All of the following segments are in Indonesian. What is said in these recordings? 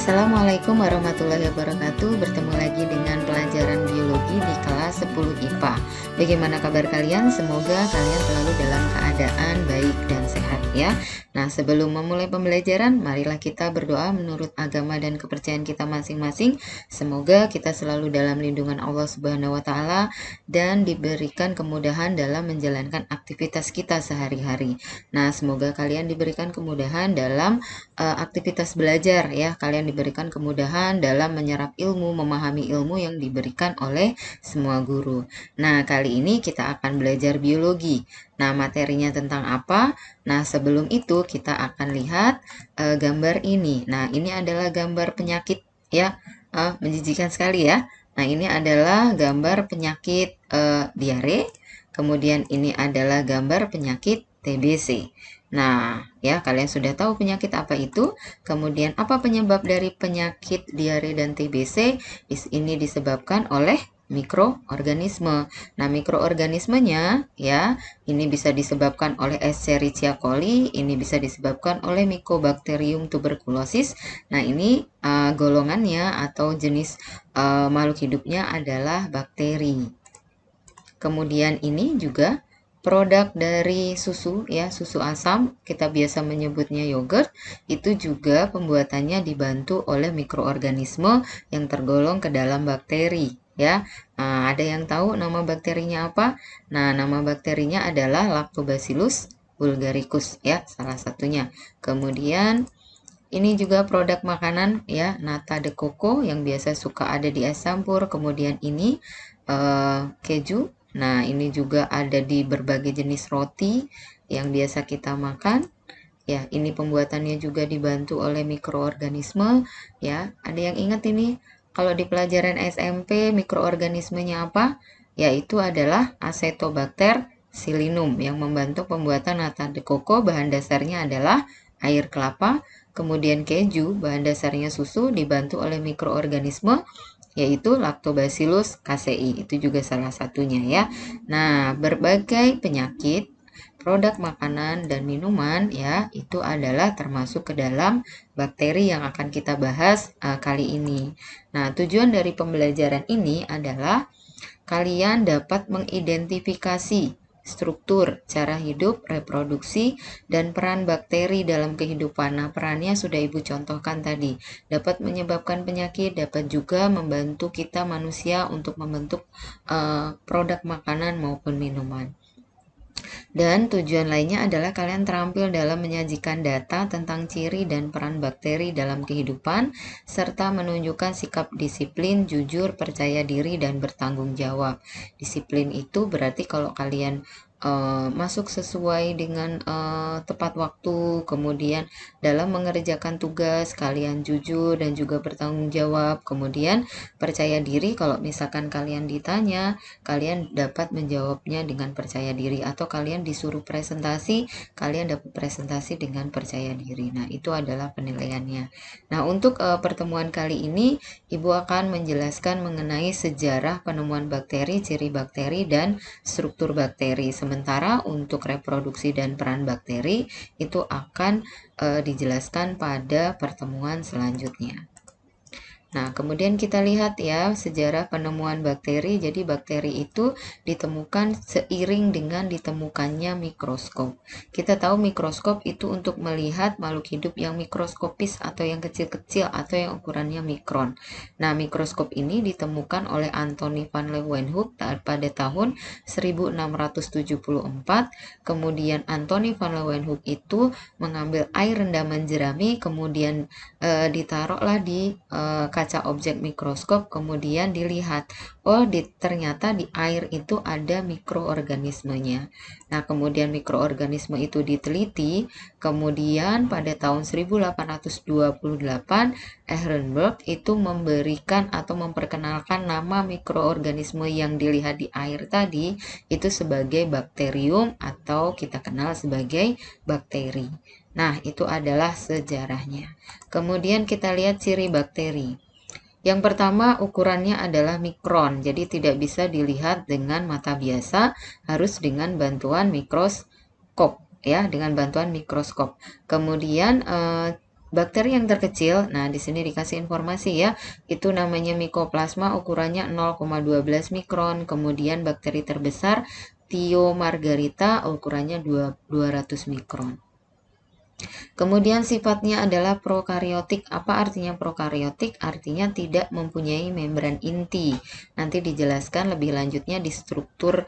Assalamualaikum warahmatullahi wabarakatuh. Bertemu lagi dengan pelajaran biologi di kelas 10 IPA. Bagaimana kabar kalian? Semoga kalian selalu dalam keadaan baik dan sehat ya. Nah, sebelum memulai pembelajaran, marilah kita berdoa menurut agama dan kepercayaan kita masing-masing. Semoga kita selalu dalam lindungan Allah Subhanahu wa taala dan diberikan kemudahan dalam menjalankan aktivitas kita sehari-hari. Nah, semoga kalian diberikan kemudahan dalam aktivitas belajar ya. Kalian diberikan kemudahan dalam menyerap ilmu, memahami ilmu yang diberikan oleh semua guru. Nah, kali ini kita akan belajar biologi. Nah, materinya tentang apa? Nah, sebelum itu kita akan lihat gambar ini. Nah, ini adalah gambar penyakit ya. Menjijikan sekali ya. Nah, ini adalah gambar penyakit diare. Kemudian ini adalah gambar penyakit TBC. Nah, ya kalian sudah tahu penyakit apa itu. Kemudian apa penyebab dari penyakit diare dan TBC? Ini disebabkan oleh mikroorganisme. Nah, mikroorganismenya ya, ini bisa disebabkan oleh Escherichia coli, ini bisa disebabkan oleh Mycobacterium tuberculosis. Nah, ini golongannya atau jenis makhluk hidupnya adalah bakteri. Kemudian ini juga produk dari susu ya, susu asam, kita biasa menyebutnya yogurt, itu juga pembuatannya dibantu oleh mikroorganisme yang tergolong ke dalam bakteri ya. Nah, ada yang tahu nama bakterinya apa? Nah, nama bakterinya adalah Lactobacillus bulgaricus ya, salah satunya. Kemudian ini juga produk makanan ya, nata de coco yang biasa suka ada di es campur. Kemudian ini keju. Nah, ini juga ada di berbagai jenis roti yang biasa kita makan. Ya, ini pembuatannya juga dibantu oleh mikroorganisme. Ya, ada yang ingat ini? Kalau di pelajaran SMP, mikroorganismenya apa? Yaitu adalah Acetobacter psilinum yang membantu pembuatan nata de coco. Bahan dasarnya adalah air kelapa. Kemudian keju, bahan dasarnya susu, dibantu oleh mikroorganisme yaitu Lactobacillus casei, itu juga salah satunya ya. Nah, berbagai penyakit, produk makanan dan minuman ya, itu adalah termasuk ke dalam bakteri yang akan kita bahas kali ini. Nah, tujuan dari pembelajaran ini adalah kalian dapat mengidentifikasi struktur, cara hidup, reproduksi, dan peran bakteri dalam kehidupan. Nah, perannya sudah Ibu contohkan tadi. Dapat menyebabkan penyakit, dapat juga membantu kita manusia untuk membentuk produk makanan maupun minuman. Dan tujuan lainnya adalah kalian terampil dalam menyajikan data tentang ciri dan peran bakteri dalam kehidupan, serta menunjukkan sikap disiplin, jujur, percaya diri, dan bertanggung jawab. Disiplin itu berarti kalau kalian masuk sesuai dengan tepat waktu, kemudian dalam mengerjakan tugas kalian jujur dan juga bertanggung jawab, kemudian percaya diri kalau misalkan kalian ditanya, kalian dapat menjawabnya dengan percaya diri, atau kalian disuruh presentasi, kalian dapat presentasi dengan percaya diri. Nah, itu adalah penilaiannya. Nah, untuk pertemuan kali ini, Ibu akan menjelaskan mengenai sejarah penemuan bakteri, ciri bakteri, dan struktur bakteri. Sementara untuk reproduksi dan peran bakteri, itu akan dijelaskan pada pertemuan selanjutnya. Nah, kemudian kita lihat ya sejarah penemuan bakteri. Jadi bakteri itu ditemukan seiring dengan ditemukannya mikroskop. Kita tahu mikroskop itu untuk melihat makhluk hidup yang mikroskopis atau yang kecil-kecil atau yang ukurannya mikron. Nah, mikroskop ini ditemukan oleh Antony van Leeuwenhoek pada tahun 1674. Kemudian Antony van Leeuwenhoek itu mengambil air rendaman jerami, kemudian ditaruhlah di kaca objek mikroskop, kemudian dilihat, oh ternyata di air itu ada mikroorganismenya. Nah, kemudian mikroorganisme itu diteliti, kemudian pada tahun 1828 Ehrenberg itu memberikan atau memperkenalkan nama mikroorganisme yang dilihat di air tadi itu sebagai bakterium atau kita kenal sebagai bakteri. Nah, itu adalah sejarahnya. Kemudian kita lihat ciri bakteri. Yang pertama, ukurannya adalah mikron, jadi tidak bisa dilihat dengan mata biasa, harus dengan bantuan mikroskop ya, dengan bantuan mikroskop. Kemudian Bakteri yang terkecil, nah di sini dikasih informasi ya, itu namanya Mycoplasma, ukurannya 0,12 mikron. Kemudian bakteri terbesar Thio margarita, ukurannya 200 mikron. Kemudian sifatnya adalah prokariotik. Apa artinya prokariotik? Artinya tidak mempunyai membran inti. Nanti dijelaskan lebih lanjutnya di struktur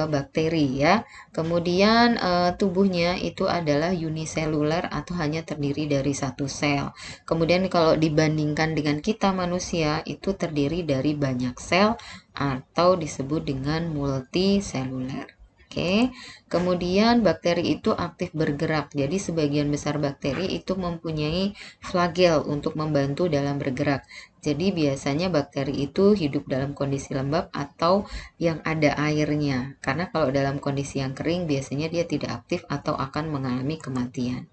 bakteri ya. Kemudian tubuhnya itu adalah uniseluler atau hanya terdiri dari satu sel. Kemudian kalau dibandingkan dengan kita manusia itu terdiri dari banyak sel atau disebut dengan multiseluler. Oke, kemudian bakteri itu aktif bergerak. Jadi sebagian besar bakteri itu mempunyai flagel untuk membantu dalam bergerak. Jadi biasanya bakteri itu hidup dalam kondisi lembab atau yang ada airnya. Karena kalau dalam kondisi yang kering biasanya dia tidak aktif atau akan mengalami kematian.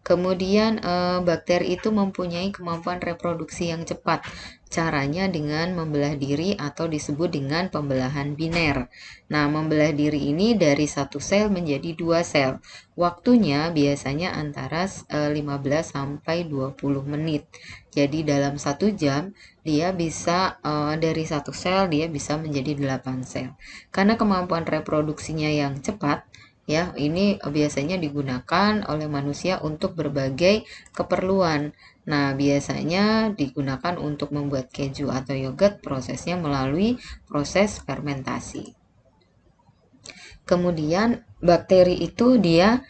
Kemudian bakteri itu mempunyai kemampuan reproduksi yang cepat. Caranya dengan membelah diri atau disebut dengan pembelahan biner. Nah, membelah diri ini dari satu sel menjadi dua sel. Waktunya biasanya antara 15 sampai 20 menit. Jadi dalam 1 jam dia bisa dari satu sel dia bisa menjadi 8 sel. Karena kemampuan reproduksinya yang cepat, ya, ini biasanya digunakan oleh manusia untuk berbagai keperluan. Nah, biasanya digunakan untuk membuat keju atau yogurt, prosesnya melalui proses fermentasi. Kemudian bakteri itu dia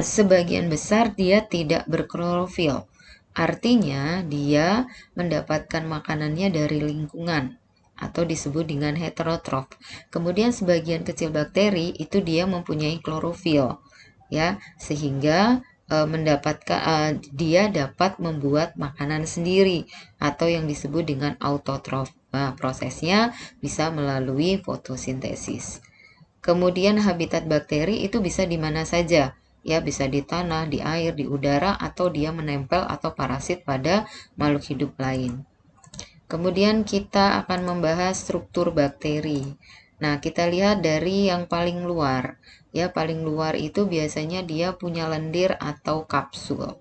sebagian besar dia tidak berklorofil. Artinya dia mendapatkan makanannya dari lingkungan atau disebut dengan heterotrof. Kemudian sebagian kecil bakteri itu dia mempunyai klorofil ya, sehingga dia dapat membuat makanan sendiri atau yang disebut dengan autotrof. Nah, prosesnya bisa melalui fotosintesis. Kemudian habitat bakteri itu bisa di mana saja. Ya, bisa di tanah, di air, di udara, atau dia menempel atau parasit pada makhluk hidup lain. Kemudian kita akan membahas struktur bakteri. Nah, kita lihat dari yang paling luar. Ya, paling luar itu biasanya dia punya lendir atau kapsul.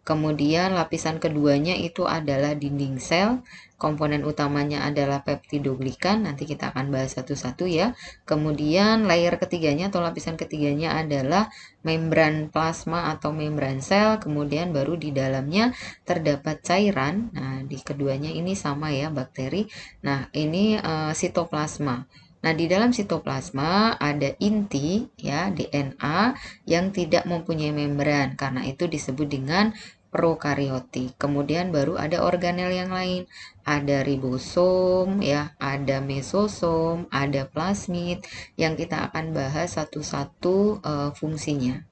Kemudian lapisan keduanya itu adalah dinding sel. Komponen utamanya adalah peptidoglikan. Nanti kita akan bahas satu-satu ya. Kemudian layer ketiganya atau lapisan ketiganya adalah membran plasma atau membran sel. Kemudian baru di dalamnya terdapat cairan. Nah, di keduanya ini sama ya bakteri. Nah, ini sitoplasma. Nah, di dalam sitoplasma ada inti ya, DNA yang tidak mempunyai membran. Karena itu disebut dengan prokariotik. Kemudian baru ada organel yang lain. Ada ribosom ya, ada mesosom, ada plasmid yang kita akan bahas satu-satu fungsinya.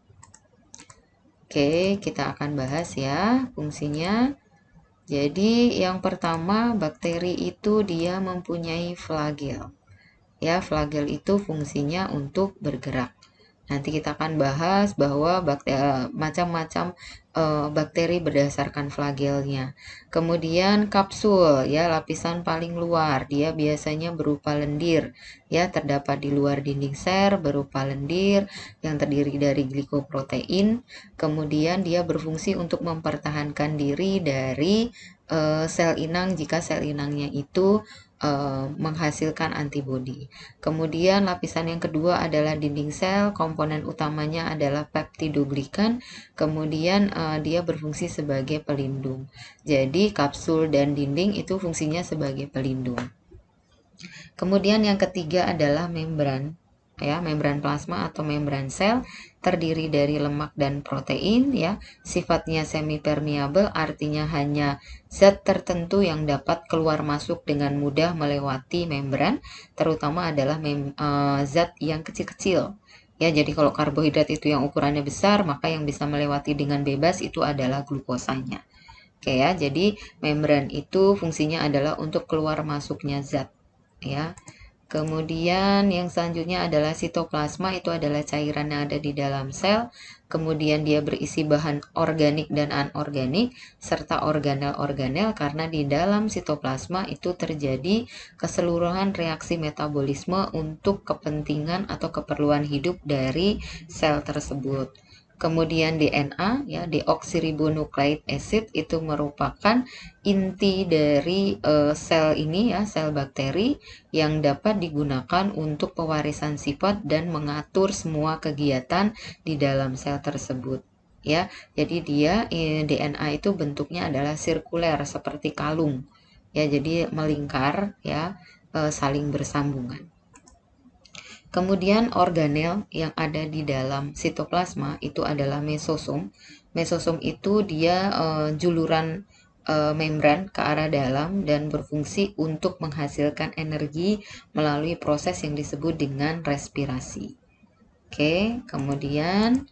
Oke, kita akan bahas ya fungsinya. Jadi yang pertama bakteri itu dia mempunyai flagel. Ya, flagel itu fungsinya untuk bergerak. Nanti kita akan bahas bahwa macam-macam bakteri berdasarkan flagelnya. Kemudian kapsul ya, lapisan paling luar, dia biasanya berupa lendir ya, terdapat di luar dinding sel berupa lendir yang terdiri dari glikoprotein. Kemudian dia berfungsi untuk mempertahankan diri dari sel inang jika sel inangnya itu menghasilkan antibodi. Kemudian lapisan yang kedua adalah dinding sel, komponen utamanya adalah peptidoglikan. Kemudian dia berfungsi sebagai pelindung. Jadi kapsul dan dinding itu fungsinya sebagai pelindung. Kemudian yang ketiga adalah membran. Ya, membran plasma atau membran sel terdiri dari lemak dan protein ya. Sifatnya semi-permeable, artinya hanya zat tertentu yang dapat keluar masuk dengan mudah melewati membran, terutama adalah zat yang kecil-kecil. Ya, jadi kalau karbohidrat itu yang ukurannya besar, maka yang bisa melewati dengan bebas itu adalah glukosanya. Oke ya, jadi membran itu fungsinya adalah untuk keluar masuknya zat ya. Kemudian yang selanjutnya adalah sitoplasma, itu adalah cairan yang ada di dalam sel. Kemudian dia berisi bahan organik dan anorganik serta organel-organel, karena di dalam sitoplasma itu terjadi keseluruhan reaksi metabolisme untuk kepentingan atau keperluan hidup dari sel tersebut. Kemudian DNA, ya, deoksiribonukleik acid, itu merupakan inti dari sel ini, ya, sel bakteri yang dapat digunakan untuk pewarisan sifat dan mengatur semua kegiatan di dalam sel tersebut. Ya, jadi dia DNA itu bentuknya adalah sirkuler seperti kalung. Ya, jadi melingkar, ya, saling bersambungan. Kemudian organel yang ada di dalam sitoplasma itu adalah mesosom. Mesosom itu dia juluran membran ke arah dalam dan berfungsi untuk menghasilkan energi melalui proses yang disebut dengan respirasi. Oke, kemudian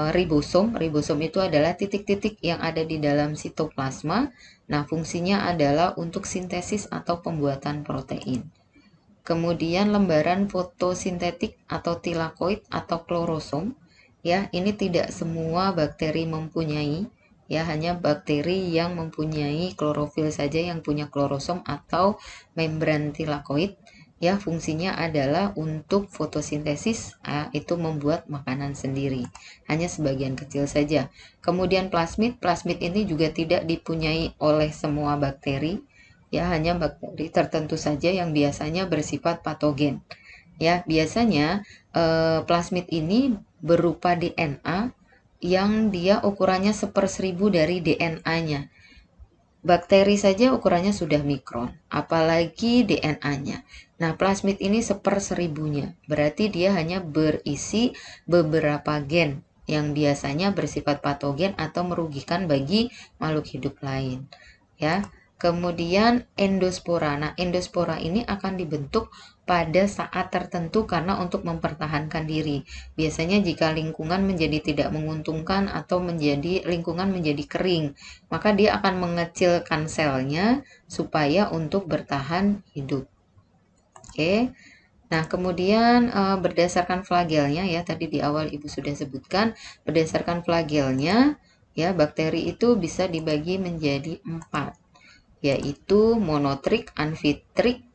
ribosom. Ribosom itu adalah titik-titik yang ada di dalam sitoplasma. Nah, fungsinya adalah untuk sintesis atau pembuatan protein. Kemudian lembaran fotosintetik atau tilakoid atau klorosom, ya, ini tidak semua bakteri mempunyai, ya, hanya bakteri yang mempunyai klorofil saja yang punya klorosom atau membran tilakoid. Ya, fungsinya adalah untuk fotosintesis, itu membuat makanan sendiri, hanya sebagian kecil saja. Kemudian plasmid, plasmid ini juga tidak dipunyai oleh semua bakteri, ya, hanya bakteri tertentu saja yang biasanya bersifat patogen. Ya, biasanya plasmid ini berupa DNA yang dia ukurannya 1/1000 dari DNA-nya. Bakteri saja ukurannya sudah mikron, apalagi DNA-nya. Nah, plasmid ini 1/1000-nya, berarti dia hanya berisi beberapa gen yang biasanya bersifat patogen atau merugikan bagi makhluk hidup lain. Ya, kemudian endospora. Nah, endospora ini akan dibentuk pada saat tertentu karena untuk mempertahankan diri. Biasanya jika lingkungan menjadi tidak menguntungkan atau lingkungan menjadi kering, maka dia akan mengecilkan selnya supaya untuk bertahan hidup. Oke. Nah, kemudian berdasarkan flagelnya, ya, tadi di awal Ibu sudah sebutkan, berdasarkan flagelnya, ya, bakteri itu bisa dibagi menjadi 4, yaitu monotrik, amfitrik,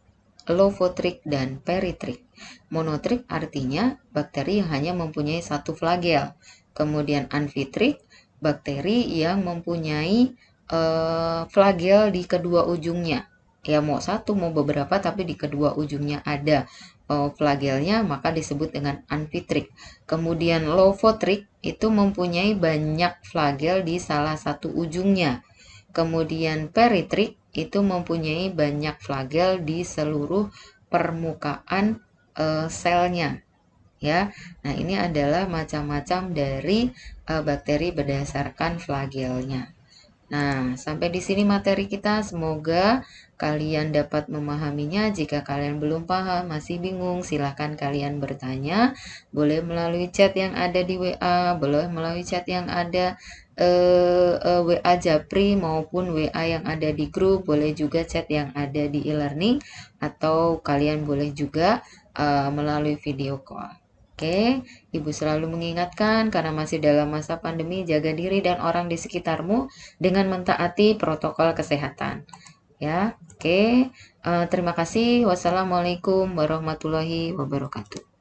lofotrik, dan peritrik. Monotrik artinya bakteri yang hanya mempunyai satu flagel. Kemudian amfitrik, bakteri yang mempunyai flagel di kedua ujungnya. Ya, mau satu, mau beberapa, tapi di kedua ujungnya ada flagelnya, maka disebut dengan amfitrik. Kemudian lofotrik itu mempunyai banyak flagel di salah satu ujungnya. Kemudian peritrik itu mempunyai banyak flagel di seluruh permukaan selnya. Ya, nah ini adalah macam-macam dari bakteri berdasarkan flagelnya. Nah, sampai di sini materi kita. Semoga kalian dapat memahaminya. Jika kalian belum paham, masih bingung, silahkan kalian bertanya. Boleh melalui chat yang ada di WA, boleh melalui chat yang ada WA Japri maupun WA yang ada di grup, boleh juga chat yang ada di e-learning, atau kalian boleh juga melalui video call. Oke, Ibu selalu mengingatkan karena masih dalam masa pandemi, jaga diri dan orang di sekitarmu dengan mentaati protokol kesehatan. Ya, oke. Terima kasih. Wassalamualaikum warahmatullahi wabarakatuh.